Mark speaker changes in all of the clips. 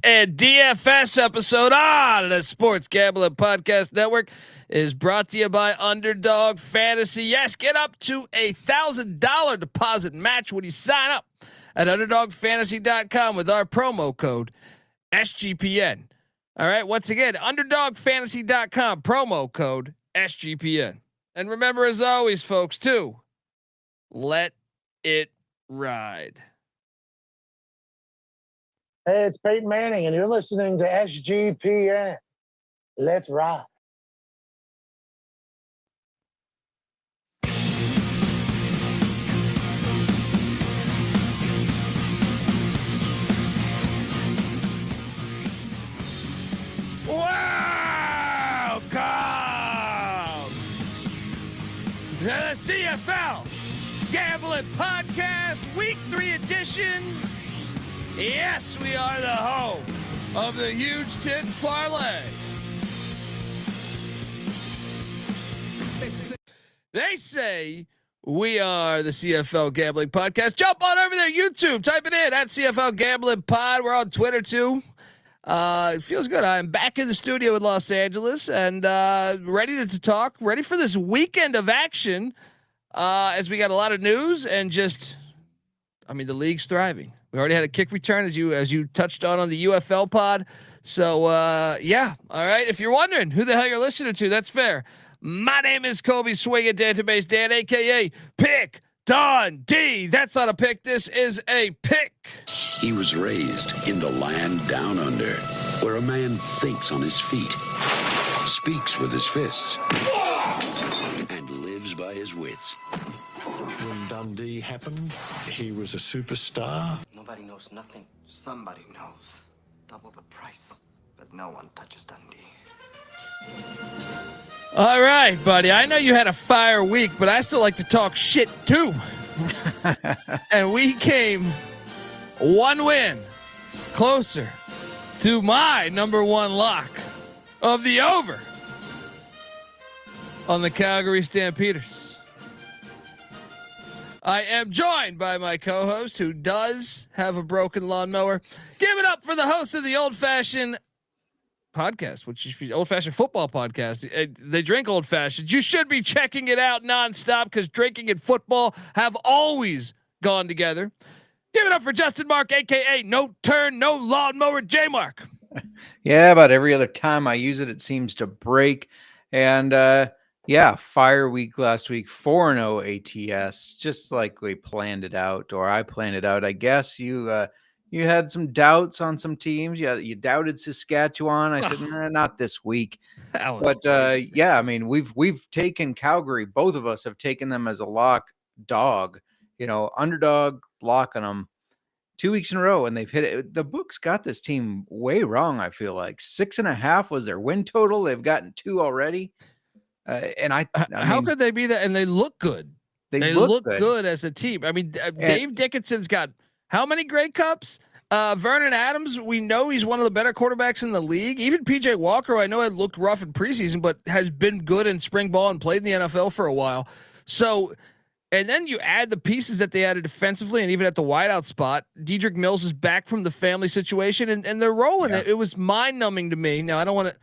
Speaker 1: and DFS episode on the Sports Gambling Podcast Network is brought to you by Underdog Fantasy. Yes, get up to $1,000 deposit match when you sign up at UnderdogFantasy.com with our promo code SGPN. All right, once again, UnderdogFantasy.com, promo code SGPN. And remember, as always, folks, too, let it ride.
Speaker 2: Hey, it's Peyton Manning, and you're listening to SGPN. Let's ride.
Speaker 1: Welcome to the CFL Gambling Podcast, Week 3 edition. Yes, we are the home of the huge Tits Parlay. They say we are the CFL Gambling Podcast. Jump on over there, YouTube, type it in at CFL Gambling Pod. We're on Twitter too. It feels good. I'm back in the studio in Los Angeles and ready to talk, ready for this weekend of action as we got a lot of news and the league's thriving. We already had a kick return as you touched on the UFL pod. So yeah. All right. If you're wondering who the hell you're listening to, that's fair. My name is Colby Swinging Database Dan, aka Pick Don D. That's not a pick. This is a pick.
Speaker 3: He was raised in the land down under, where a man thinks on his feet, speaks with his fists, and lives by his wits.
Speaker 4: When Dundee happened, he was a superstar.
Speaker 5: Nobody knows nothing. Somebody knows. Double the price, but no one touches Dundee.
Speaker 1: All right, buddy. I know you had a fire week, but I still like to talk shit too. And we came one win closer to my number one lock of the over on the Calgary Stampeders. I am joined by my co-host who does have a broken lawnmower. Give it up for the host of the Old Fashioned Podcast, which should be Old Fashioned Football Podcast. They drink Old Fashioned. You should be checking it out nonstop because drinking and football have always gone together. Give it up for Justin Mark, aka No Turn, No Lawnmower, Jmark.
Speaker 6: Yeah, about every other time I use it, it seems to break. And yeah, fire week last week, 4-0 ATS, just like we planned it out, or I planned it out. I guess you had some doubts on some teams. You doubted Saskatchewan. I said, nah, not this week. But yeah, I mean, we've taken Calgary. Both of us have taken them as a lock dog. Underdog locking them 2 weeks in a row, and they've hit it. The books got this team way wrong. I feel like 6.5 was their win total. They've gotten 2 already. And
Speaker 1: how could they be that? And they look good. They look good as a team. I mean, Dave Dickinson's got how many Grey Cups? Vernon Adams, we know he's one of the better quarterbacks in the league. Even PJ Walker, I know had looked rough in preseason, but has been good in spring ball and played in the NFL for a while. So, and then you add the pieces that they added defensively and even at the wideout spot. Dedrick Mills is back from the family situation and they're rolling it. It was mind numbing to me. Now I don't want to.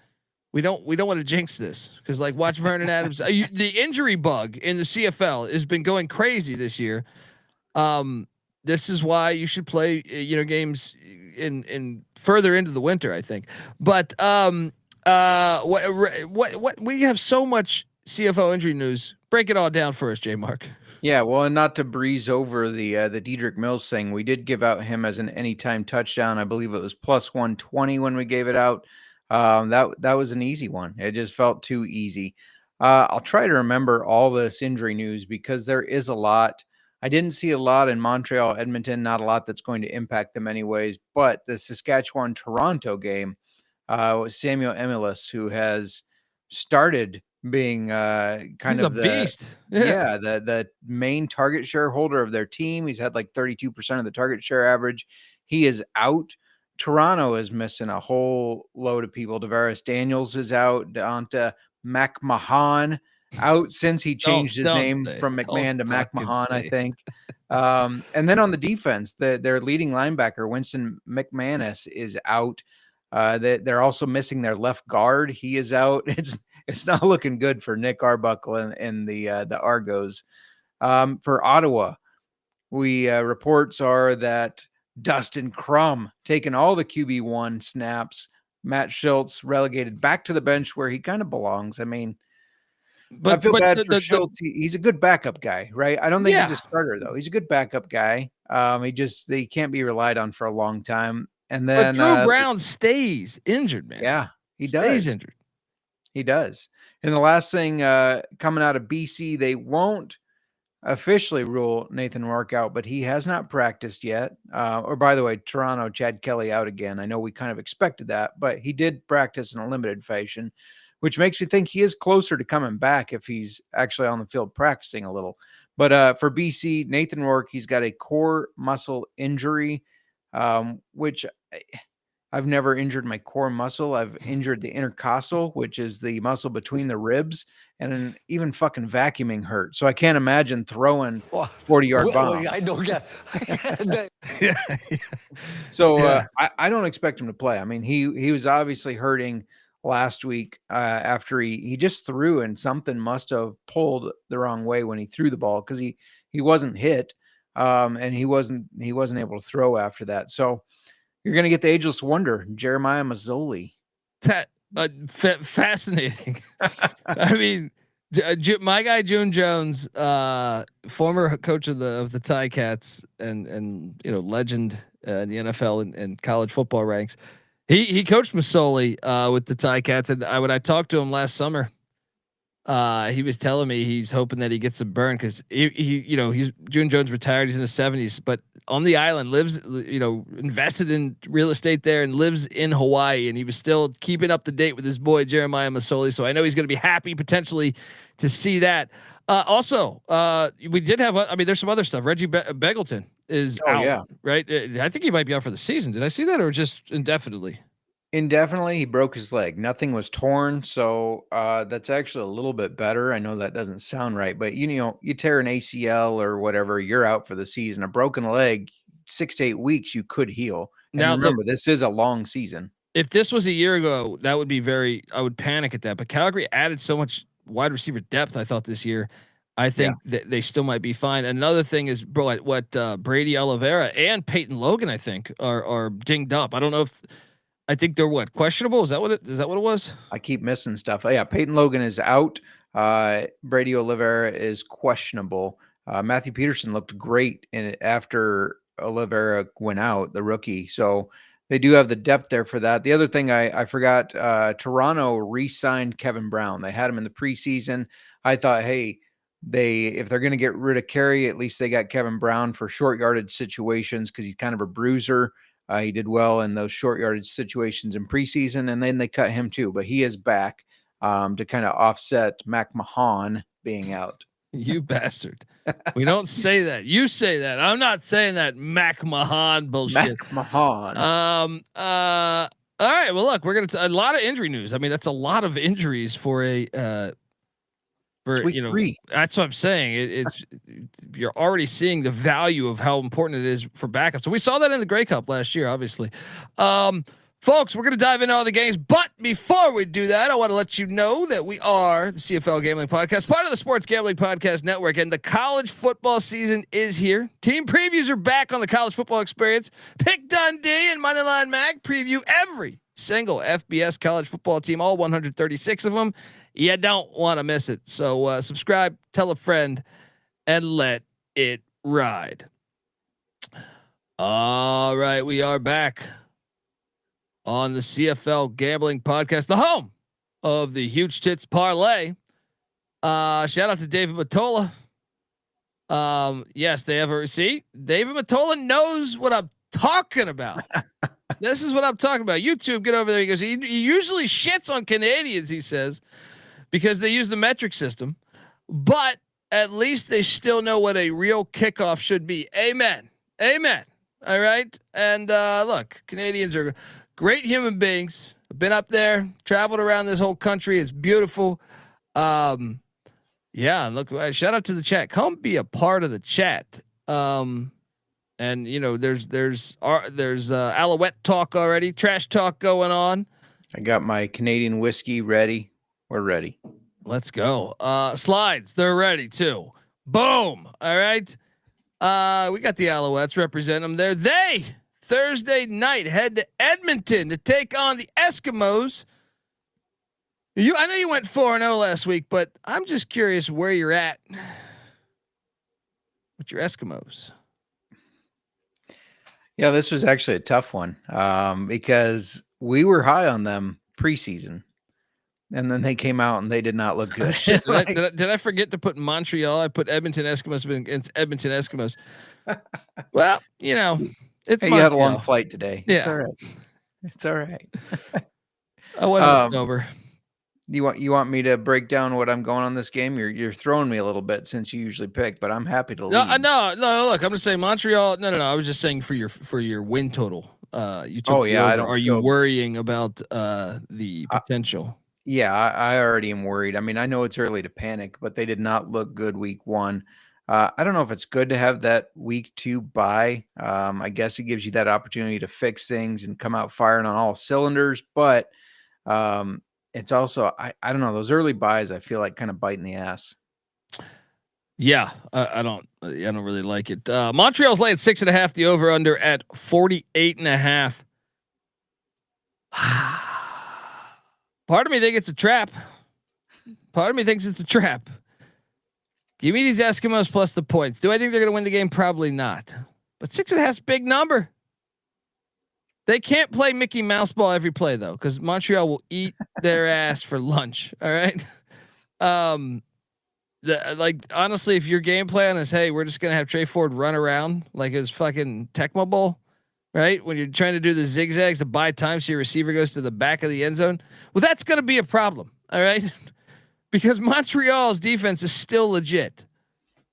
Speaker 1: We don't want to jinx this because watch Vernon Adams. The injury bug in the CFL has been going crazy this year. This is why you should play games in further into the winter, I think. But what we have so much CFL injury news. Break it all down for us, Jmark.
Speaker 6: Yeah, well, and not to breeze over the Dedrick Mills thing, we did give out him as an anytime touchdown. I believe it was plus 120 when we gave it out. That was an easy one. It just felt too easy. I'll try to remember all this injury news because there is a lot. I didn't see a lot in Montreal, Edmonton, not a lot that's going to impact them anyways. But the Saskatchewan-Toronto game was Samuel Emilus, who has started being
Speaker 1: He's a beast.
Speaker 6: The main target shareholder of their team. He's had like 32% of the target share average. He is out. Toronto is missing a whole load of people. Tavares Daniels is out. Donta McMahon out since he changed his name from McMahon to McMahon, I think. And then on the defense, their leading linebacker, Winston McManus, is out. They're also missing their left guard. He is out. It's not looking good for Nick Arbuckle and the Argos. For Ottawa, reports are that Dustin Crum taking all the QB1 snaps. Matt Schultz relegated back to the bench where he kind of belongs. I mean, I feel bad for Schultz. He's a good backup guy, right? I don't think he's a starter though. He's a good backup guy. He can't be relied on for a long time. And then
Speaker 1: Drew Brown stays injured, man.
Speaker 6: Yeah, he
Speaker 1: stays injured.
Speaker 6: He does. And the last thing coming out of BC, they won't officially rule Nathan Rourke out, but he has not practiced yet. Or by the way, Toronto, Chad Kelly out again. I know we kind of expected that, but he did practice in a limited fashion, which makes me think he is closer to coming back if he's actually on the field practicing a little. But for BC, Nathan Rourke, he's got a core muscle injury, which I've never injured my core muscle. I've injured the intercostal, which is the muscle between the ribs, and even fucking vacuuming hurt. So I can't imagine throwing 40-yard bombs.
Speaker 4: I don't get.
Speaker 6: So I don't expect him to play. I mean, he was obviously hurting last week after he just threw, and something must have pulled the wrong way when he threw the ball, because he wasn't hit, and he wasn't able to throw after that. So you're going to get the ageless wonder, Jeremiah Mazzoli.
Speaker 1: That fascinating. I mean, my guy June Jones, former coach of the Ticats and legend in the NFL and college football ranks. He coached Mazzoli with the Ticats, and when I talked to him last summer, he was telling me he's hoping that he gets a burn because he's June Jones retired. He's in his 70s, but on the island, lives, invested in real estate there and lives in Hawaii. And he was still keeping up to date with his boy, Jeremiah Mazzoli. So I know he's going to be happy potentially to see that. Also, we did have, there's some other stuff. Reggie Begelton is out, right? I think he might be out for the season. Did I see that, or just indefinitely?
Speaker 6: Indefinitely. He broke his leg. Nothing was torn. So that's actually a little bit better. I know that doesn't sound right, but you tear an ACL or whatever, you're out for the season. A broken leg, 6 to 8 weeks, you could heal. And now remember, this is a long season. If
Speaker 1: this was a year ago, that would be I would panic at that, but Calgary added so much wide receiver depth, I thought, this year. I think that they still might be fine. Another thing is, what Brady Oliveira and Peyton Logan, I think, are dinged up. I don't know if, I think they're questionable. Is that what it was?
Speaker 6: I keep missing stuff. Yeah. Peyton Logan is out. Brady Oliveira is questionable. Matthew Peterson looked great after Oliveira went out, the rookie. So they do have the depth there for that. The other thing I forgot, Toronto re-signed Kevin Brown. They had him in the preseason. I thought, hey, if they're going to get rid of Carey, at least they got Kevin Brown for short yardage situations, because he's kind of a bruiser. He did well in those short yardage situations in preseason, and then they cut him too. But he is back to kind of offset Mac Mahan being out.
Speaker 1: You bastard. We don't say that. You say that. I'm not saying that Mac Mahan bullshit.
Speaker 6: Mac Mahan.
Speaker 1: All right. Well, look, we're going to a lot of injury news. I mean, that's a lot of injuries for
Speaker 6: week 3.
Speaker 1: That's what I'm saying. You're already seeing the value of how important it is for backup. So we saw that in the Grey Cup last year, obviously. Folks, we're going to dive into all the games, but before we do that, I want to let you know that we are the CFL Gambling Podcast, part of the Sports Gambling Podcast Network, and the college football season is here. Team previews are back on the College Football Experience. Pick Dundee and Moneyline Mag preview every single FBS college football team, all 136 of them. You don't want to miss it. So subscribe, tell a friend, and let it ride. All right, we are back on the CFL Gambling Podcast, the home of the Huge Tits Parlay. Shout out to David Matola. Yes, they have a receipt. David Matola knows what I'm talking about. This is what I'm talking about. YouTube, get over there. He goes, he usually shits on Canadians, he says, because they use the metric system, but at least they still know what a real kickoff should be. Amen. Amen. All right. And look, Canadians are great human beings. I've been up there, traveled around this whole country. It's beautiful. Yeah. Look, shout out to the chat. Come be a part of the chat. And you know, there's Alouette talk already, trash talk going on.
Speaker 6: I got my Canadian whiskey ready. We're ready.
Speaker 1: Let's go. Slides, they're ready too. Boom. All right. We got the Alouettes, represent them there. They Thursday night head to Edmonton to take on the Eskimos. I know you went 4-0 last week, but I'm just curious where you're at with your Eskimos.
Speaker 6: Yeah, this was actually a tough one because we were high on them preseason, and then they came out and they did not look good.
Speaker 1: Shit, did I forget to put Montreal? I put Edmonton Eskimos against Edmonton Eskimos. Well, you know, it's
Speaker 6: you had a long flight today.
Speaker 1: Yeah.
Speaker 6: It's all right. It's all right.
Speaker 1: I wasn't sober.
Speaker 6: You want me to break down what I'm going on this game? You're throwing me a little bit since you usually pick, but I'm happy to lead.
Speaker 1: No. Look, I'm just saying Montreal. No. I was just saying for your win total. You took.
Speaker 6: Oh yeah.
Speaker 1: Are you worrying about the potential?
Speaker 6: Yeah, I already am worried. I mean, I know it's early to panic, but they did not look good week 1. I don't know if it's good to have that week 2 bye. I guess it gives you that opportunity to fix things and come out firing on all cylinders, but it's also, I don't know, those early buys, I feel like kind of biting the ass.
Speaker 1: Yeah, I don't really like it. Montreal's laying 6.5, the over under at 48.5. Part of me thinks it's a trap. Give me these Eskimos plus the points. Do I think they're going to win the game? Probably not. But 6.5 is a big number. They can't play Mickey Mouse ball every play though, because Montreal will eat their ass for lunch. All right. Honestly, if your game plan is, hey, we're just gonna have Trey Ford run around like his fucking Tecmo Bowl, right? When you're trying to do the zigzags to buy time so your receiver goes to the back of the end zone, well, that's gonna be a problem. All right, because Montreal's defense is still legit.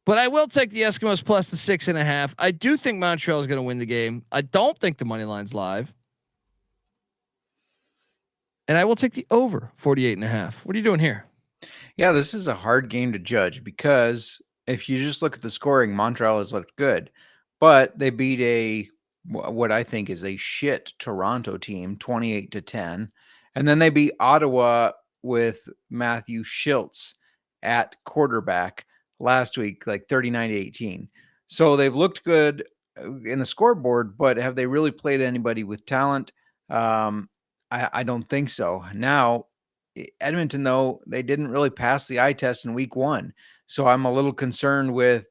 Speaker 1: But I will take the Eskimos plus the 6.5. I do think Montreal is going to win the game. I don't think the money line's live. And I will take the over 48.5. What are you doing here?
Speaker 6: Yeah, this is a hard game to judge because if you just look at the scoring, Montreal has looked good, but they beat what I think is a shit Toronto team 28-10. And then they beat Ottawa with Matthew Schultz at quarterback last week, like 39-18. So they've looked good in the scoreboard, but have they really played anybody with talent? I don't think so. Now, Edmonton, though, they didn't really pass the eye test in week 1. So I'm a little concerned with,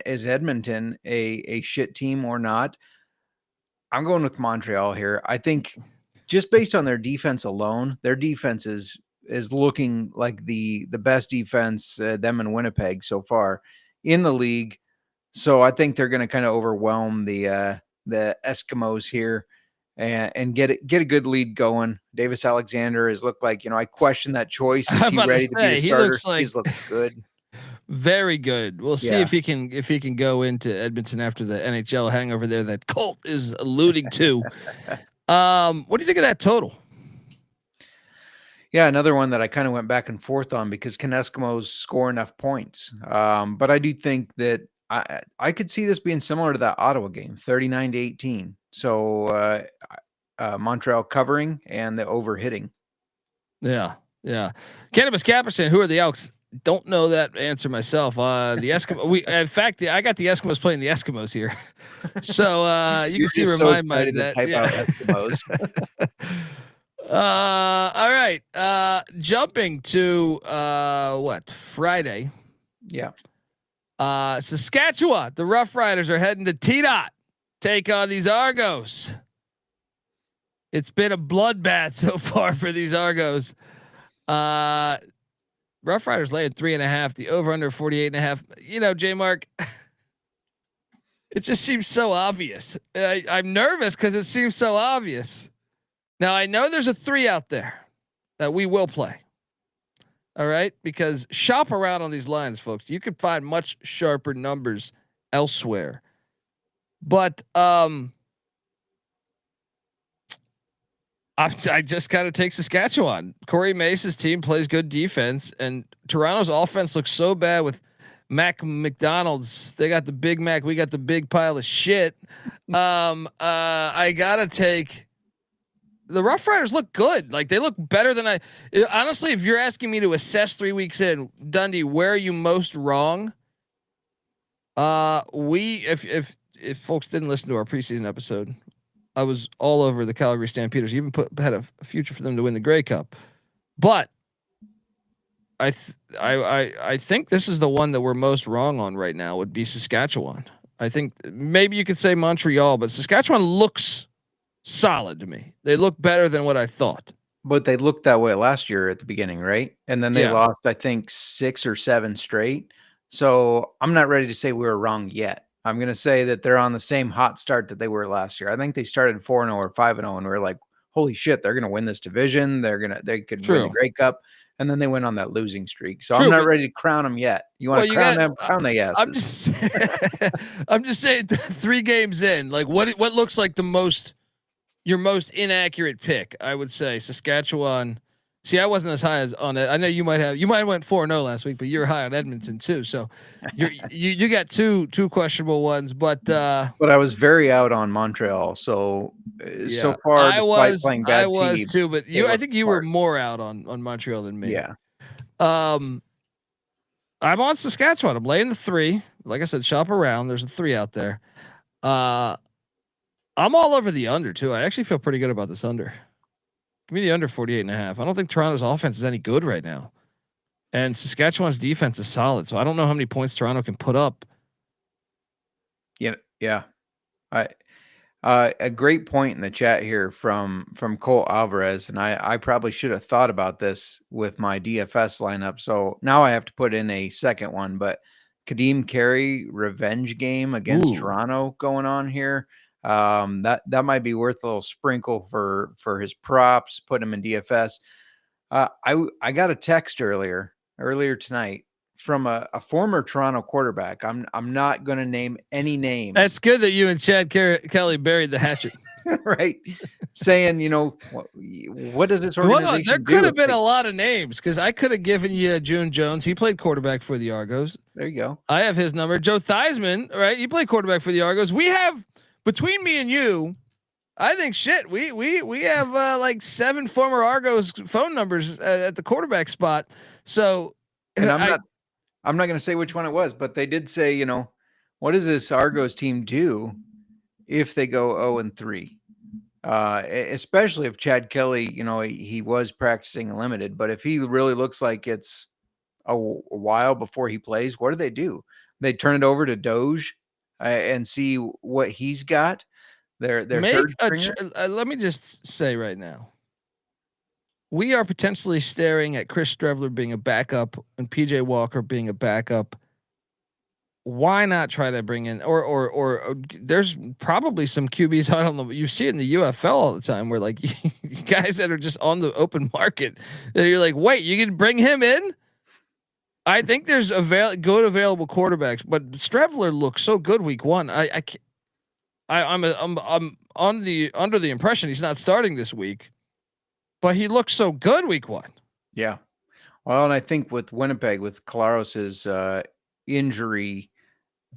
Speaker 6: is Edmonton a shit team or not? I'm going with Montreal here. I think just based on their defense alone, their defense is looking like the best defense, them in Winnipeg so far in the league. So I think they're going to kind of overwhelm the Eskimos here and get a good lead going. Davis Alexander has looked like, I question that choice. Is he ready to be a starter? He's looked good.
Speaker 1: Very good. We'll see if he can go into Edmonton after the NHL hangover there that Colt is alluding to. What do you think of that total?
Speaker 6: Yeah, another one that I kind of went back and forth on because can Eskimos score enough points? But I do think that I could see this being similar to that Ottawa game, 39-18. So Montreal covering and the over hitting. Yeah.
Speaker 1: Cannabis Capuchin, who are the Elks? Don't know that answer myself. The Eskimo. I got the Eskimos playing the Eskimos here, so you can see where my mind's at.
Speaker 6: Type out Eskimos.
Speaker 1: All right. Jumping to Friday.
Speaker 6: Yeah.
Speaker 1: Saskatchewan, the Rough Riders are heading to T-Dot, take on these Argos. It's been a bloodbath so far for these Argos. Rough Riders laying 3.5, the over under 48.5. Jmark, it just seems so obvious. I'm nervous because it seems so obvious. Now I know there's a 3 out there that we will play. All right. Because shop around on these lines, folks, you can find much sharper numbers elsewhere, but, I just got to take Saskatchewan. Corey Mace's team plays good defense, and Toronto's offense looks so bad with McDonald's. They got the Big Mac. We got the big pile of shit. I gotta take. The Rough Riders look good. Like they look better than honestly, if you're asking me to assess 3 weeks in, Dundee, where are you most wrong? If folks didn't listen to our preseason episode, I was all over the Calgary Stampeders. You even had a future for them to win the Grey Cup, but I think this is the one that we're most wrong on right now. Would be Saskatchewan. I think maybe you could say Montreal, but Saskatchewan looks solid to me. They look better than what I thought.
Speaker 6: But they looked that way last year at the beginning, right? And then they lost, I think, 6 or 7 straight. So I'm not ready to say we were wrong yet. I'm going to say that they're on the same hot start that they were last year. I think they started 4-0 or 5-0, and we were like, holy shit, they're going to win this division. They could win the Grey Cup. And then they went on that losing streak. So I'm not ready to crown them yet. You want to crown them? Crown the asses.
Speaker 1: I'm just saying 3 games in, like what looks like your most inaccurate pick, I would say Saskatchewan. See, I wasn't as high as on it. I know you might have went 4-0 last week, but you're high on Edmonton too. So you got two questionable ones, but
Speaker 6: I was very out on Montreal. So so far,
Speaker 1: I was
Speaker 6: teams,
Speaker 1: too, but I think you were more out on Montreal than me.
Speaker 6: Yeah.
Speaker 1: I'm on Saskatchewan. I'm laying the 3. Like I said, shop around. There's a 3 out there. I'm all over the under too. I actually feel pretty good about this under. Give me the under 48.5. I don't think Toronto's offense is any good right now. And Saskatchewan's defense is solid. So I don't know how many points Toronto can put up.
Speaker 6: Yeah. A great point in the chat here from Cole Alvarez. And I probably should have thought about this with my DFS lineup. So now I have to put in a second one, but Kadeem Carey revenge game against Toronto going on here. That might be worth a little sprinkle for his props. Put him in DFS. I got a text earlier tonight from a former Toronto quarterback. I'm not going to name any names.
Speaker 1: That's good that you and Chad Kelly buried the hatchet,
Speaker 6: right? Saying, what does this organization
Speaker 1: there could have been a lot of names because I could have given you June Jones. He played quarterback for the Argos.
Speaker 6: There you go.
Speaker 1: I have his number. Joe Theismann, right? He played quarterback for the Argos. We have. Between me and you, I think we have like 7 former Argos phone numbers at the quarterback spot. So
Speaker 6: and I'm not going to say which one it was, but they did say, what does this Argos team do if they go 0-3? Especially if Chad Kelly, he was practicing limited, but if he really looks like it's a while before he plays, what do? They turn it over to Doge and see what he's got. Their
Speaker 1: let me just say right now, we are potentially staring at Chris Streveler being a backup and PJ Walker being a backup. Why not try to bring in or there's probably some QBs out on you see it in the UFL all the time where like guys that are just on the open market that you're like, wait, you can bring him in? I think there's good available quarterbacks, but Streveler looks so good week 1. I'm under the impression he's not starting this week, but he looks so good week 1.
Speaker 6: Yeah. Well, and I think with Winnipeg, with Kolaros' injury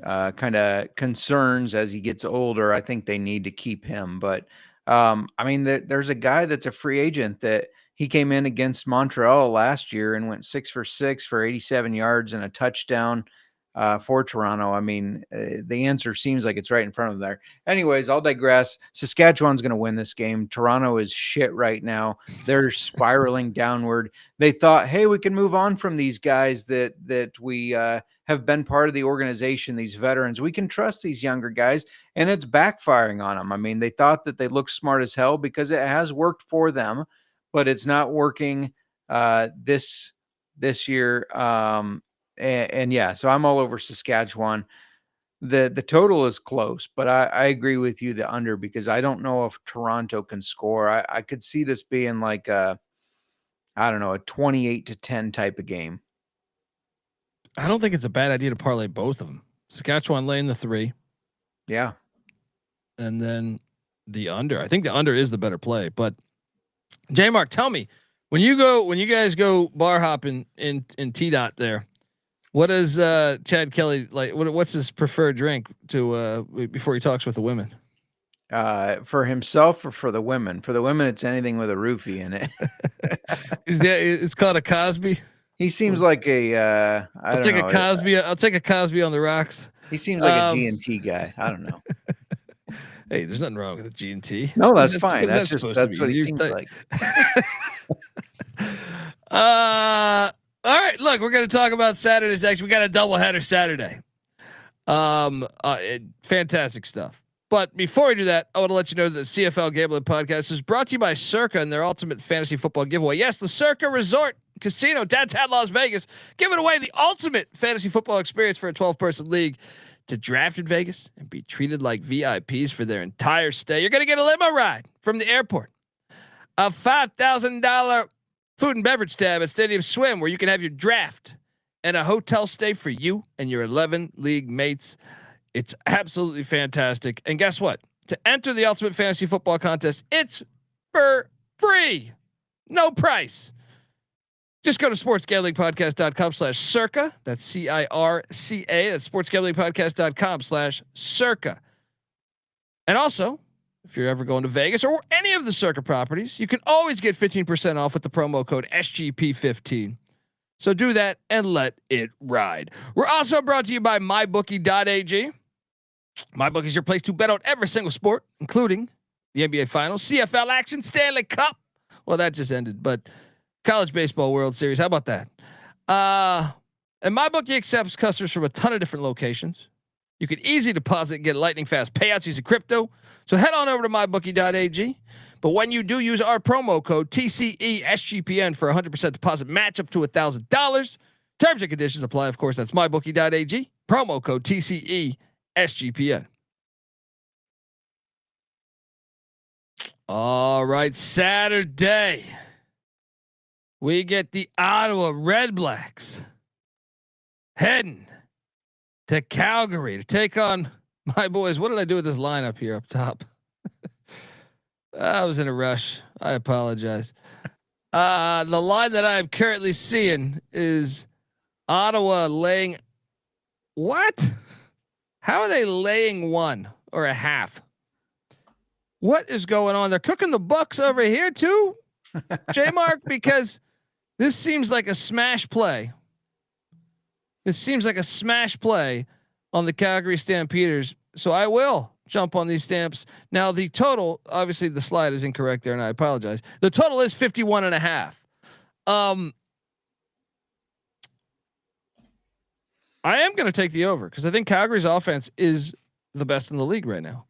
Speaker 6: kind of concerns as he gets older, I think they need to keep him. But there's a guy that's a free agent that he came in against Montreal last year and went 6 for 6 for 87 yards and a touchdown for Toronto. The answer seems like it's right in front of them there. Anyways, I'll digress. Saskatchewan's going to win this game. Toronto is shit right now. They're spiraling downward. They thought, hey, we can move on from these guys that we have been part of the organization, these veterans. We can trust these younger guys, and it's backfiring on them. They thought that they looked smart as hell because it has worked for them, but it's not working this year. And yeah, so I'm all over Saskatchewan. The total is close, but I agree with you, the under, because I don't know if Toronto can score. I could see this being like a 28-10 type of game.
Speaker 1: I don't think it's a bad idea to parlay both of them. Saskatchewan laying the 3.
Speaker 6: Yeah.
Speaker 1: And then the under. I think the under is the better play, but Jmark, tell me, when you guys go bar hopping in T-Dot there, What does Chad Kelly like? What's his preferred drink to before he talks with the women?
Speaker 6: For himself or for the women? For the women, it's anything with a roofie in it.
Speaker 1: It's called a Cosby.
Speaker 6: He seems like a.
Speaker 1: I'll take a Cosby. I'll take a Cosby on the rocks.
Speaker 6: He seems like a G&T guy. I don't know.
Speaker 1: Hey, there's nothing wrong with a G&T.
Speaker 6: No, that's fine. That's what he seems like.
Speaker 1: All right, look, we're going to talk about Saturday's action. We got a doubleheader Saturday. Fantastic stuff. But before we do that, I want to let you know that the CFL Gambling Podcast is brought to you by Circa and their ultimate fantasy football giveaway. Yes, the Circa Resort Casino downtown Las Vegas, giving away the ultimate fantasy football experience for a 12-person league. To draft in Vegas and be treated like VIPs for their entire stay, you're going to get a limo ride from the airport, a $5,000 food and beverage tab at Stadium Swim, where you can have your draft, and a hotel stay for you and your 11 league mates. It's absolutely fantastic. And guess what? To enter the ultimate fantasy football contest, it's for free, no price. Just go to sportsgamblingpodcast.com/circa. That's CIRCA. That's sportsgamblingpodcast.com/circa. And also, if you're ever going to Vegas or any of the Circa properties, you can always get 15% off with the promo code SGP15. So do that and let it ride. We're also brought to you by mybookie.ag. MyBookie is your place to bet on every single sport, including the NBA Finals, CFL action, Stanley Cup. Well, that just ended, but College Baseball World Series. How about that? And MyBookie accepts customers from a ton of different locations. You can easily deposit and get lightning fast payouts using crypto. So head on over to mybookie.ag. But when you do, use our promo code TCESGPN for 100% deposit match up to $1,000. Terms and conditions apply. Of course, that's mybookie.ag. Promo code TCESGPN. All right, Saturday, we get the Ottawa Red Blacks heading to Calgary to take on my boys. What did I do with this lineup here up top? I was in a rush. I apologize. The line that I'm currently seeing is Ottawa laying. What? How are they laying 1 or a half? What is going on? They're cooking the books over here too, Jmark, because this seems like a smash play. This seems like a smash play on the Calgary Stampeders. So I will jump on these stamps. Now the total, obviously the slide is incorrect there and I apologize. The total is 51.5. I am going to take the over because I think Calgary's offense is the best in the league right now.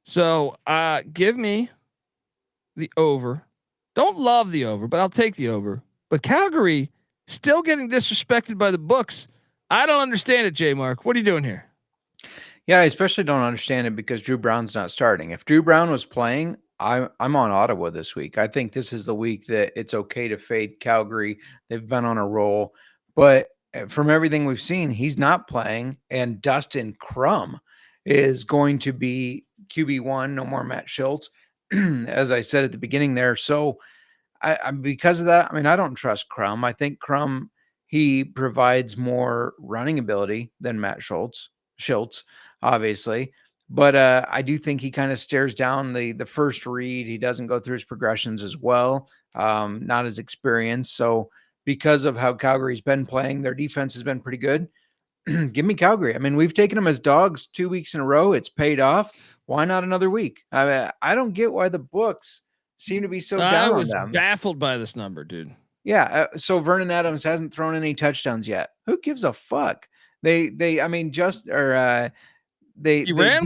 Speaker 1: So give me the over. Don't love the over, but I'll take the over. But Calgary still getting disrespected by the books. I don't understand it, Jmark. What are you doing here?
Speaker 6: Yeah, I especially don't understand it because Drew Brown's not starting. If Drew Brown was playing, I'm on Ottawa this week. I think this is the week that it's okay to fade Calgary. They've been on a roll, but from everything we've seen, he's not playing, and Dustin Crum is going to be QB1. No more Matt Schultz, as I said at the beginning there. So I because of that, I mean, I don't trust Crum. I think Crum, he provides more running ability than Matt Schultz, obviously. But I do think he kind of stares down the first read. He doesn't go through his progressions as well, not as experienced. So because of how Calgary's been playing, their defense has been pretty good. Give me Calgary. I mean, we've taken them as dogs 2 weeks in a row. It's paid off. Why not another week? I don't get why the books seem to be so down on them.
Speaker 1: I was baffled by this number, dude.
Speaker 6: Yeah. So Vernon Adams hasn't thrown any touchdowns yet. Who gives a fuck? He ran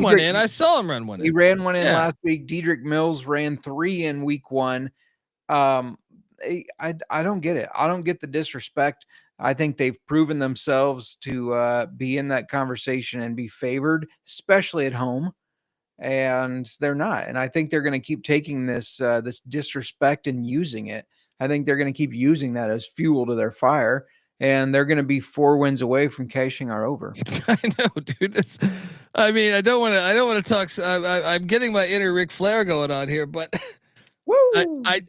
Speaker 1: one in. I saw him run one in.
Speaker 6: He ran one in last week. Dedrick Mills ran 3 in week 1. I don't get it. I don't get the disrespect. I think they've proven themselves to be in that conversation and be favored, especially at home. And they're not. And I think they're going to keep taking this disrespect and using it. I think they're going to keep using that as fuel to their fire. And they're going to be 4 wins away from cashing our over.
Speaker 1: I know, dude. I don't want to talk. I'm getting my inner Ric Flair going on here, but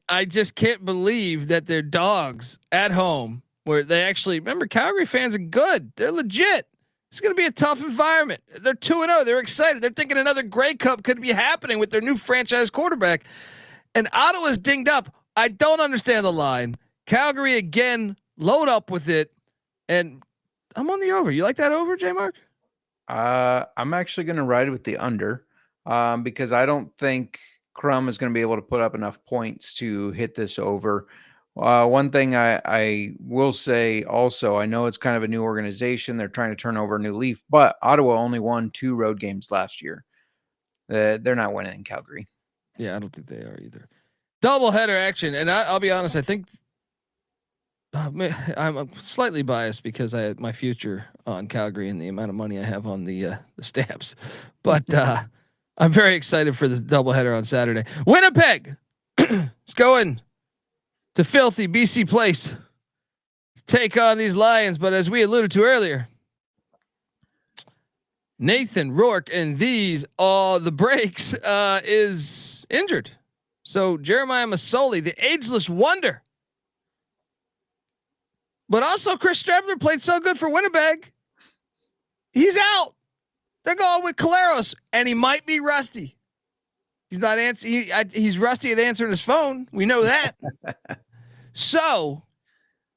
Speaker 1: I just can't believe that they're dogs at home where they actually remember Calgary fans are good. They're legit. It's going to be a tough environment. They're 2-0. They're excited. They're thinking another Grey Cup could be happening with their new franchise quarterback. And Ottawa's dinged up. I don't understand the line. Calgary again, load up with it. And I'm on the over. You like that over, Jmark?
Speaker 6: I'm actually going to ride with the under because I don't think Crum is going to be able to put up enough points to hit this over. One thing I will say also, I know it's kind of a new organization. They're trying to turn over a new leaf, but Ottawa only won 2 road games last year. They're not winning in Calgary.
Speaker 1: Yeah, I don't think they are either. Doubleheader action. And I'll be honest, I think I'm slightly biased because I had my future on Calgary and the amount of money I have on the stamps, but I'm very excited for the doubleheader on Saturday. Winnipeg, it's going to filthy BC Place, take on these Lions. But as we alluded to earlier, Nathan Rourke and these all the breaks is injured. So Jeremiah Masoli, the ageless wonder, but also Chris Strebler played so good for Winnipeg. He's out. They're going with Caleros, and he might be rusty. He's not answering. He's rusty at answering his phone. We know that. So,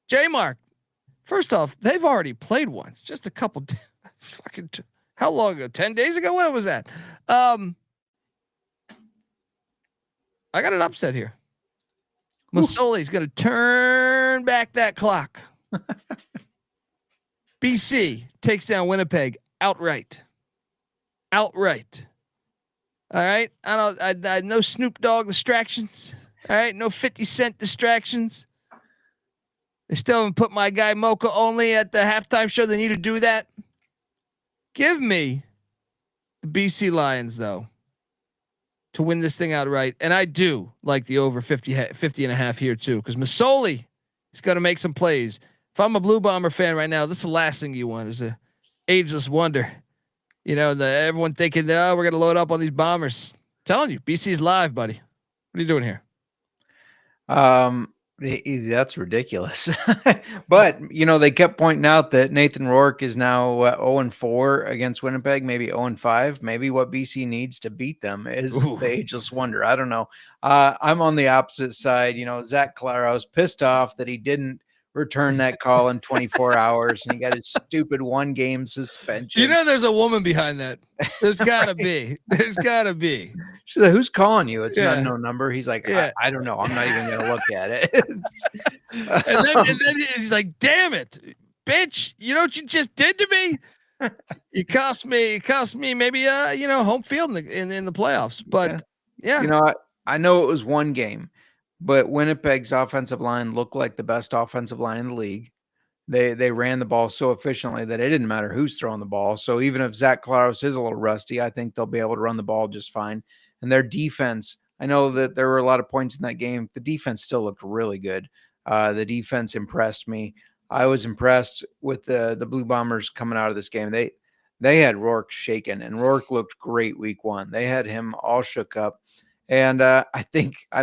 Speaker 1: Jmark, first off, they've already played once, just a couple. How long ago? 10 days ago? When was that? I got an upset here. Masoli's going to turn back that clock. BC takes down Winnipeg outright. All right. I no Snoop Dogg distractions. All right. No 50 Cent distractions. They still haven't put my guy Mocha only at the halftime show. They need to do that. Give me the BC Lions though to win this thing outright. And I do like the over 50 and a half here too. Cause Masoli is going to make some plays. If I'm a Blue Bomber fan right now, this is the last thing you want is a ageless wonder. You know, everyone thinking, oh, we're going to load up on these Bombers. I'm telling you, BC's live, buddy. What are you doing here?
Speaker 6: That's ridiculous. But, you know, they kept pointing out that Nathan Rourke is now 0-4 against Winnipeg, maybe 0-5. Maybe what BC needs to beat them is the ageless wonder. I don't know. I'm on the opposite side. You know, Zach Claros pissed off that he didn't return that call in 24 hours and he got his stupid 1-game suspension.
Speaker 1: You know, there's a woman behind that. There's gotta be. There's gotta be.
Speaker 6: She's like, who's calling you? It's an unknown number. He's like, I don't know. I'm not even going to look at it.
Speaker 1: and then he's like, damn it, bitch. You know what you just did to me? You cost me maybe, home field in the playoffs, but yeah.
Speaker 6: You know, I know it was 1 game. But Winnipeg's offensive line looked like the best offensive line in the league. They ran the ball so efficiently that it didn't matter who's throwing the ball. So even if Zach Claros is a little rusty, I think they'll be able to run the ball just fine. And their defense, I know that there were a lot of points in that game. The defense still looked really good. The defense impressed me. I was impressed with the Blue Bombers coming out of this game. They had Rourke shaken, and Rourke looked great week 1. They had him all shook up. And I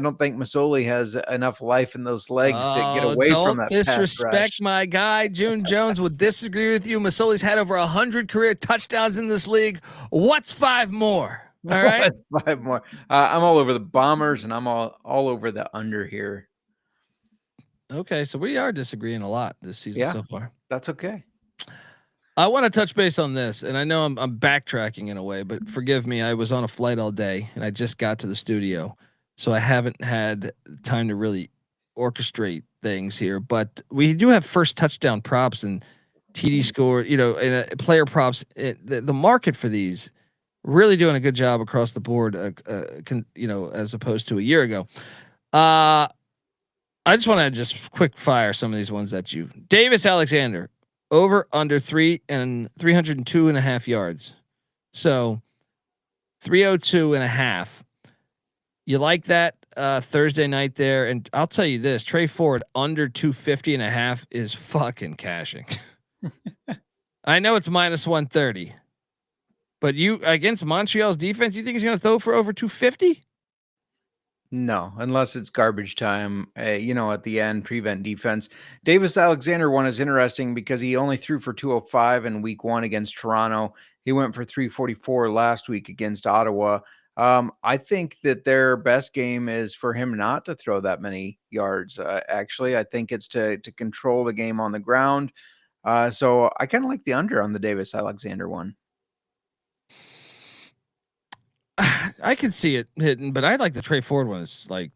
Speaker 6: don't think Masoli has enough life in those legs to get away from that.
Speaker 1: Don't disrespect my guy. June Jones would disagree with you. Masoli's had over 100 career touchdowns in this league. What's 5 more? All right.
Speaker 6: 5 more. I'm all over the Bombers and I'm all over the under here.
Speaker 1: Okay. So we are disagreeing a lot this season so far.
Speaker 6: That's okay.
Speaker 1: I want to touch base on this, and I know I'm backtracking in a way, but forgive me. I was on a flight all day, and I just got to the studio, so I haven't had time to really orchestrate things here. But we do have first touchdown props and TD score, and player props. The market for these really doing a good job across the board, as opposed to a year ago. I just want to just quick fire some of these ones at you. Davis Alexander. Over under 302.5 yards. So 302.5. You like that Thursday night there? And I'll tell you this, Trey Ford under 250.5 is fucking cashing. I know it's minus 130, but you against Montreal's defense, you think he's going to throw for over 250?
Speaker 6: No, unless it's garbage time, at the end, prevent defense. Davis Alexander one is interesting because he only threw for 205 in week 1 against Toronto. He went for 344 last week against Ottawa. I think that their best game is for him not to throw that many yards. Actually, I think it's to control the game on the ground. So I kind of like the under on the Davis Alexander one.
Speaker 1: I can see it hitting, but I like the Trey Ford one. It's like,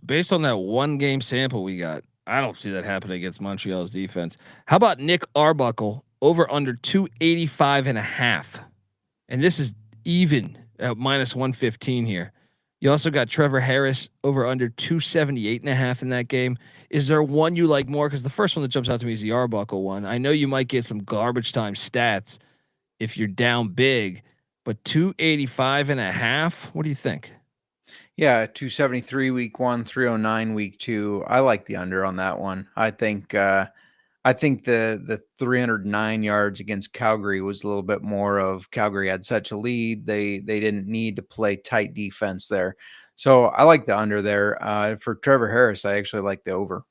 Speaker 1: based on that one game sample we got, I don't see that happening against Montreal's defense. How about Nick Arbuckle over under 285.5? And this is even at minus 115 here. You also got Trevor Harris over under 278.5 in that game. Is there one you like more? Because the first one that jumps out to me is the Arbuckle one. I know you might get some garbage time stats if you're down big, but 285.5. What do you think?
Speaker 6: Yeah, 273 week 1, 309 week 2. I like the under on that one. I think the 309 yards against Calgary was a little bit more of Calgary had such a lead. They didn't need to play tight defense there. So I like the under there. For Trevor Harris, I actually like the over.